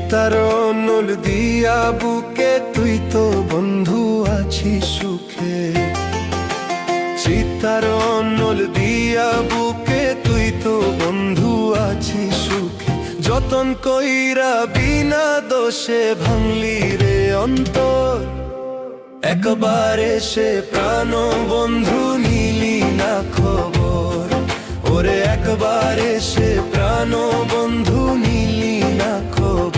চিতার নল দিয়া বুকে তুই তো বন্ধু আছিস সুখে। চিতার নল দিয়া বুকে তুই তো বন্ধু আছিস সুখে। যতন কইরা বিনা দোষে ভাঙলি রে অন্তর, একবার এসে প্রাণ বন্ধু নিলি না খবর। ওরে একবার এসে প্রাণ বন্ধু নিলি না খবর।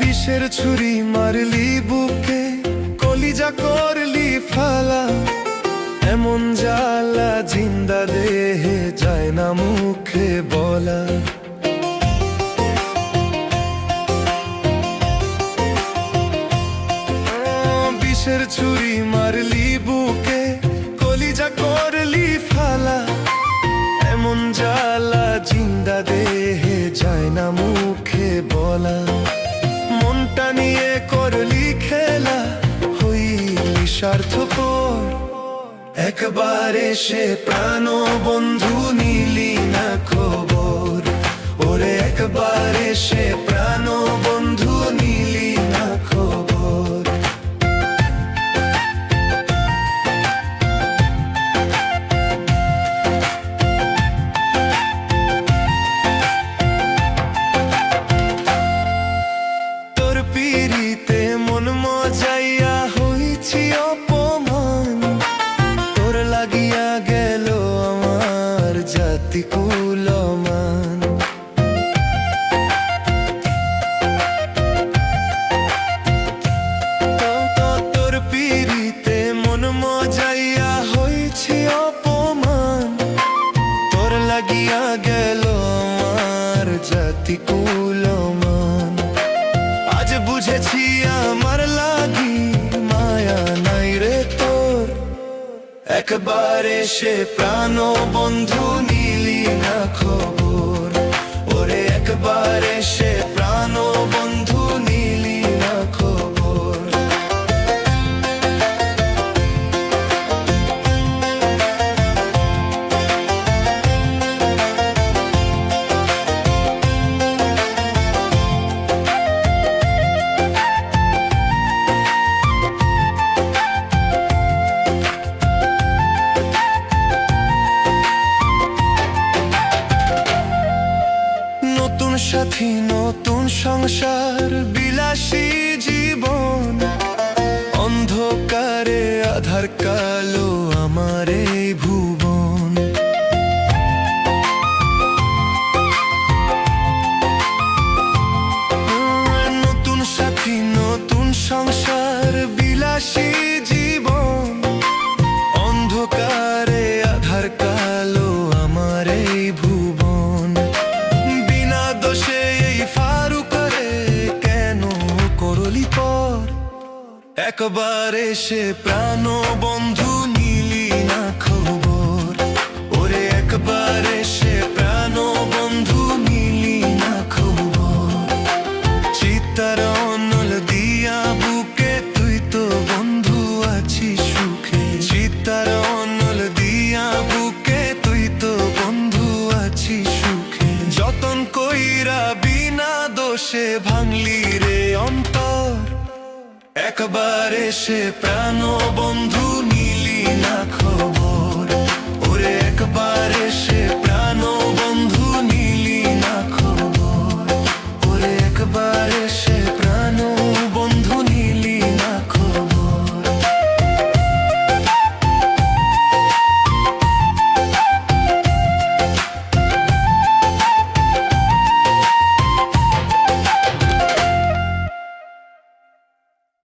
বিষের ছুরি মারলি বুকে, কলিজা করলি ফালা। এমন জ্বালা জিন্দা দেহে যায় না মুখে বলা। বিষের ছুরি মারলি বুকে, কলিজা করলি ফালা। এমন জ্বালা জিন্দা দেহে যায় না মুখে বলা। মনটা নিয়ে করলি খেলা, হইলি স্বার্থপর। একবার এসে প্রাণ বন্ধু নিলি না খবর। ওরে একবার এসে প্রাণ বন্ধু নিলি না খবর। তোর পিরিতে মন মজাইয়া হইছি অপমান। তোর লাগিয়া গেল আমার জাতি কুলমান। তোর পিরিতে মন মজাইয়া হইছি অপমান। তোর লাগিয়া গেল আমার জাতি কুলমান। আজ বুঝেছি আমার লাগি মায়া নাই রে তোর। একবার এসে প্রাণ বন্ধু নিলি না খবর। ওরে একবার এসে প্রাণ বন্ধু নিলি না খবর। নতুন সাথী নতুন সংসার বিলাসী জীবন। অন্ধকারে আধার কালো আমার এই ভুবন। নতুন সাথী নতুন সংসার বিলাসী জীবন। অন্ধকারে আধার কালো আমার এই ভুবন। বিনা দোষে এই ফারুকরে কেন করলি পর। একবার এসে প্রাণ বন্ধু নিলি না খবর। ওরে একবার এসে প্রাণ বন্ধু নিলি না খবর। চিতার অনল দিয়া বুকে তুই তো বন্ধু আছিস সুখে। চিতার অনল দিয়া বুকে তুই তো বন্ধু আছিস সুখে। যতন কইরা বিনা দোষে ভাঙলি রে অন্তর, একবার এসে প্রাণ বন্ধু